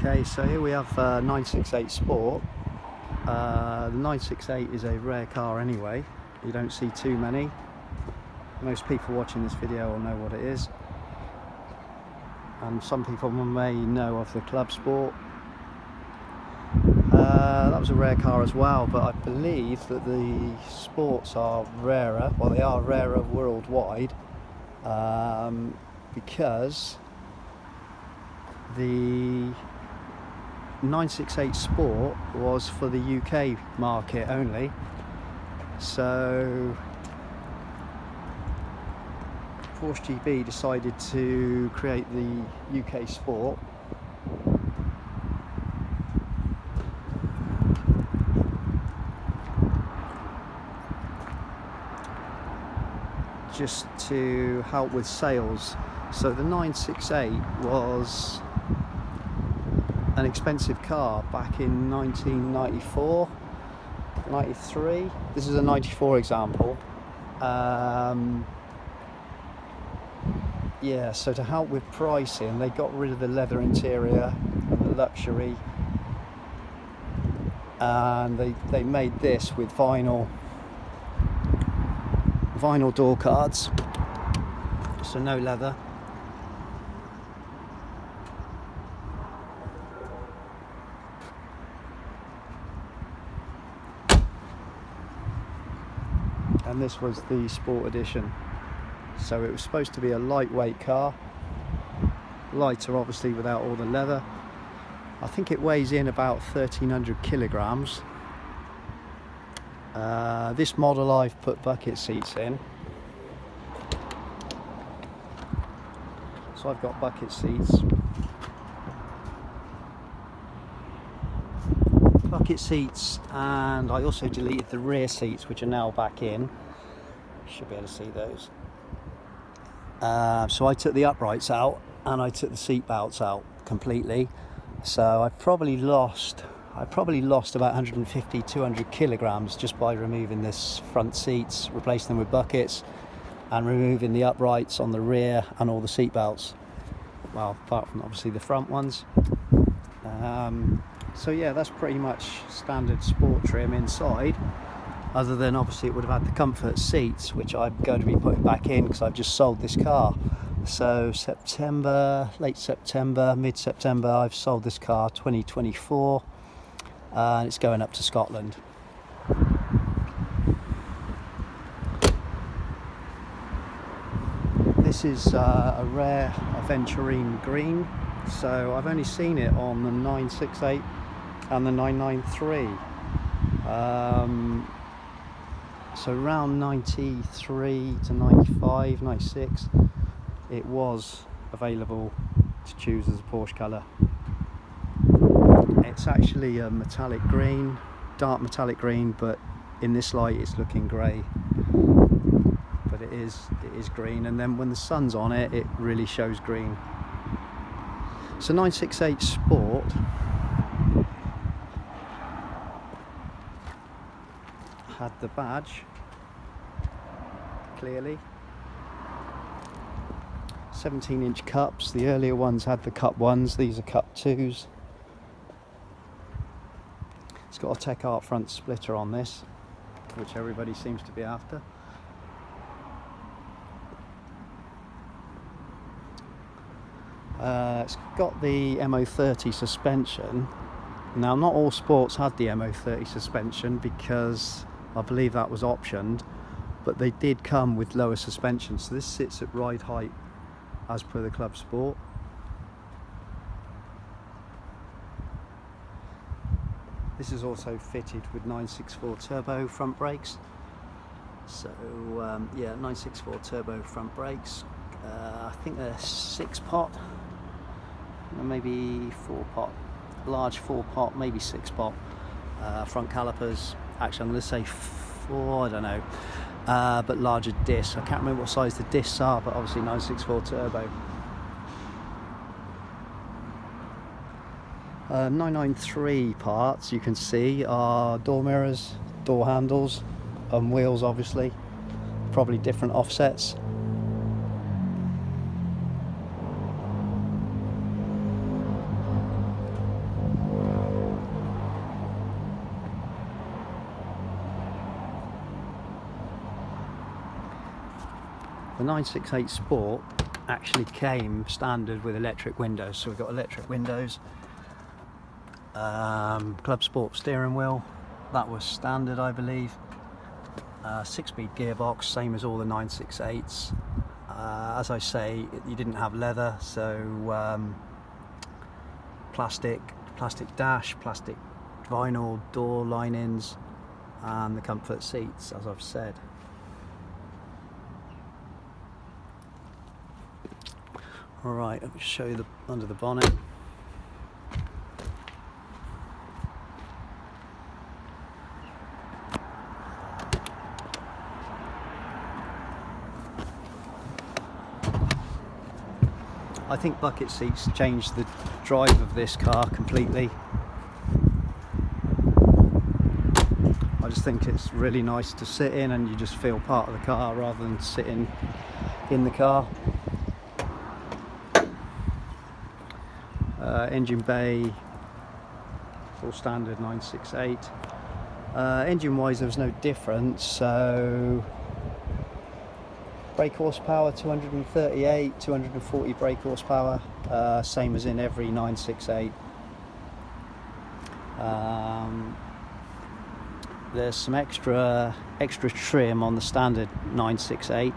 Okay, so here we have 968 Sport. The 968 is a rare car anyway. You don't see too many. Most people watching this video will know what it is. And some people may know of the Club Sport. That was a rare car as well, but I believe that the Sports are rarer. Well, they are rarer worldwide because the 968 Sport was for the UK market only. So Porsche GB decided to create the UK Sport. Just to help with sales. So the 968 was an expensive car back in 1994, 93. This is a 94 example. Yeah, so to help with pricing, they got rid of the leather interior and the luxury, and they made this with vinyl door cards, so no leather. And this was the Sport Edition. So it was supposed to be a lightweight car, lighter obviously without all the leather. I think it weighs in about 1300 kilograms. This model I've put bucket seats in. So I've got bucket seats. And I also deleted the rear seats, which are now back in. You should be able to see those. So I took the uprights out and I took the seat belts out completely. So I probably lost about 150, 200 kilograms just by removing this front seats, replacing them with buckets, and removing the uprights on the rear and all the seat belts. Well, apart from obviously the front ones. So yeah, that's pretty much standard Sport trim inside, other than obviously it would have had the comfort seats, which I'm going to be putting back in because I've just sold this car. So late September, mid-September, I've sold this car, 2024, and it's going up to Scotland. This is a rare Aventurine Green, so I've only seen it on the 968 and the 993. So around 93 to 95, 96, it was available to choose as a Porsche colour. It's actually a metallic green, dark metallic green, but in this light it's looking grey. But it is green, and then when the sun's on it, it really shows green. So 968 Sport had the badge clearly. 17-inch cups. The earlier ones had the cup ones. These are cup 2s. It's got a Tech Art front splitter on this, which everybody seems to be after. It's got the MO30 suspension. Now, not all Sports had the MO30 suspension because I believe that was optioned, but they did come with lower suspension. So this sits at ride height as per the Club Sport. This is also fitted with 964 turbo front brakes. So yeah, 964 turbo front brakes. I think they're 6-pot, maybe 4-pot, large 4-pot, maybe 6-pot. Front calipers. Actually, I'm going to say 4. I don't know. But larger discs. I can't remember what size the discs are, but obviously 964 turbo. 993 parts, you can see, are door mirrors, door handles, and wheels obviously. Probably different offsets. The 968 Sport actually came standard with electric windows, so we've got electric windows, Club Sport steering wheel, that was standard I believe, 6-speed gearbox, same as all the 968s. As I say, you didn't have leather, so plastic dash, plastic vinyl door linings, and the comfort seats, as I've said. Alright, let me show you the under the bonnet. I think bucket seats changed the drive of this car completely. I just think it's really nice to sit in and you just feel part of the car rather than sitting in the car. Engine bay, full standard 968. Engine wise there was no difference, so brake horsepower 238, 240 brake horsepower, same as in every 968. There's some extra trim on the standard 968.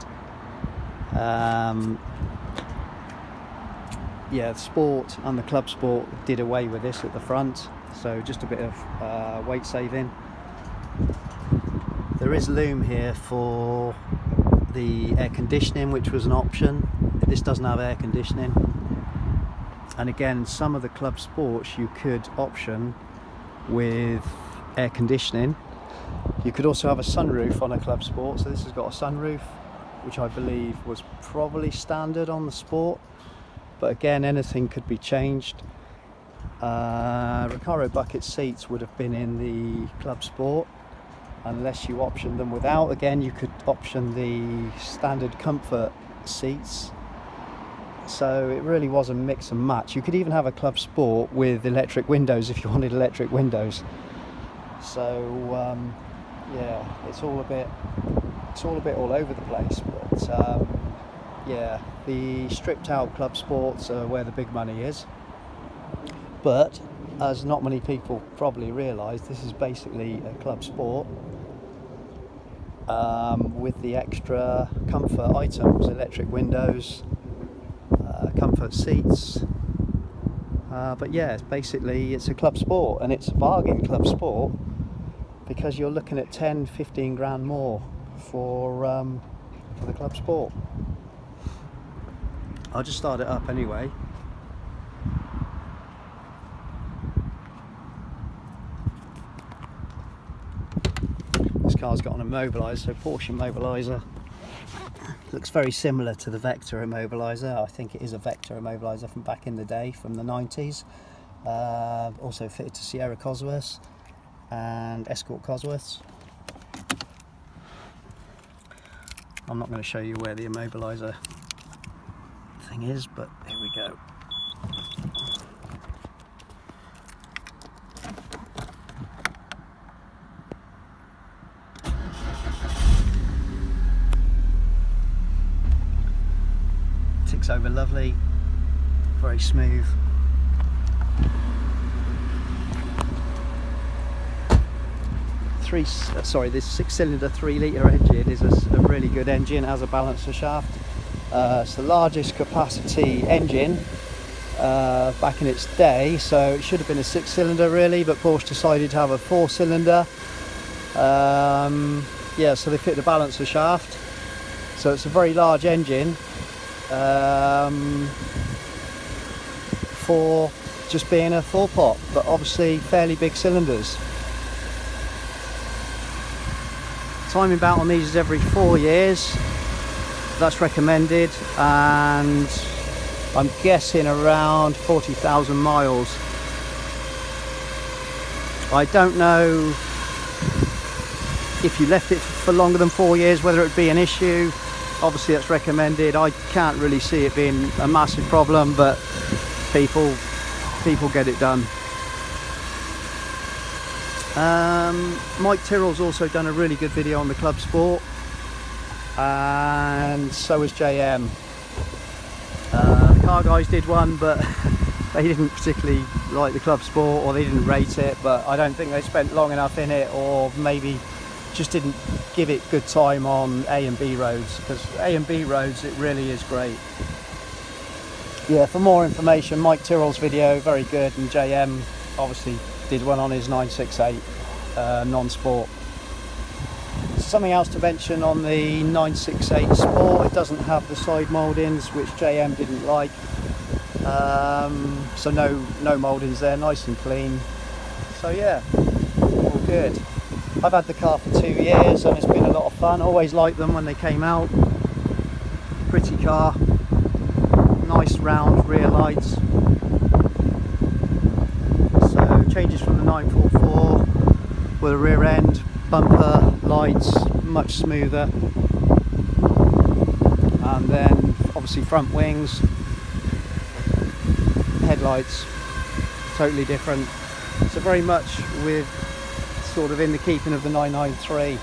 Yeah, the Sport and the Club Sport did away with this at the front, so just a bit of weight saving. There is loom here for the air conditioning, which was an option. This doesn't have air conditioning, and again, some of the Club Sports you could option with air conditioning. You could also have a sunroof on a Club Sport, so this has got a sunroof, which I believe was probably standard on the Sport, but again, anything could be changed. Recaro bucket seats would have been in the Club Sport unless you optioned them without. Again, you could option the standard comfort seats, so it really was a mix and match. You could even have a Club Sport with electric windows if you wanted electric windows. So yeah, it's all a bit all over the place, but yeah, the stripped out Club Sports are where the big money is. But as not many people probably realise, this is basically a Club Sport with the extra comfort items, electric windows, comfort seats. But yeah, it's a Club Sport, and it's a bargain Club Sport because you're looking at 10-15 grand more for the Club Sport. I'll just start it up anyway. This car's got an immobiliser, so Porsche immobiliser. Looks very similar to the Vector immobiliser. I think it is a Vector immobiliser from back in the day, from the 90s. Also fitted to Sierra Cosworths and Escort Cosworths. I'm not going to show you where the immobiliser thing is, but here we go. Ticks over lovely, very smooth. This 6-cylinder 3-litre engine is a really good engine. It has a balancer shaft. It's the largest capacity engine back in its day, so it should have been a 6-cylinder really, but Porsche decided to have a 4-cylinder. Yeah, so they fit the balancer shaft, so it's a very large engine for just being a 4-pot, but obviously fairly big cylinders. Timing belt on these is every 4 years. That's recommended, and I'm guessing around 40,000 miles. I don't know if you left it for longer than 4 years whether it would be an issue. Obviously that's recommended. I can't really see it being a massive problem, but people get it done. Mike Tyrrell's also done a really good video on the Club Sport. and so was JM. The car guys did one, but they didn't particularly like the Club Sport, or they didn't rate it, but I don't think they spent long enough in it, or maybe just didn't give it good time on A and B roads, because A and B roads it really is great. Yeah, for more information, Mike Tyrrell's video, very good, and JM obviously did one on his 968 non-sport. Something else to mention on the 968 Sport, it doesn't have the side mouldings, which JM didn't like. So no mouldings there, nice and clean. So yeah, all good. I've had the car for 2 years and it's been a lot of fun. Always liked them when they came out. Pretty car, nice round rear lights. So changes from the 944 with a rear end, bumper, lights, much smoother, and then obviously front wings, headlights, totally different. So very much with sort of in the keeping of the 993,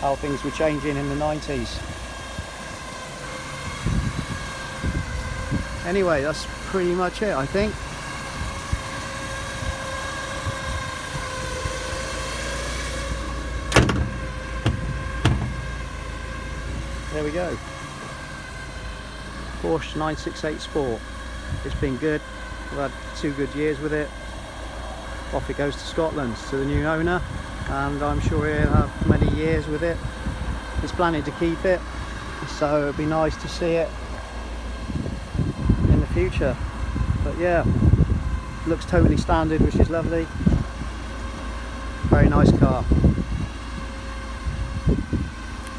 how things were changing in the 90s. Anyway, that's pretty much it, I think. There we go. Porsche 968 Sport. It's been good. I've had 2 good years with it. Off it goes to Scotland to the new owner, and I'm sure he'll have many years with it. He's planning to keep it, so it'd be nice to see it in the future. But yeah, looks totally standard, which is lovely. Very nice car.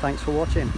Thanks for watching.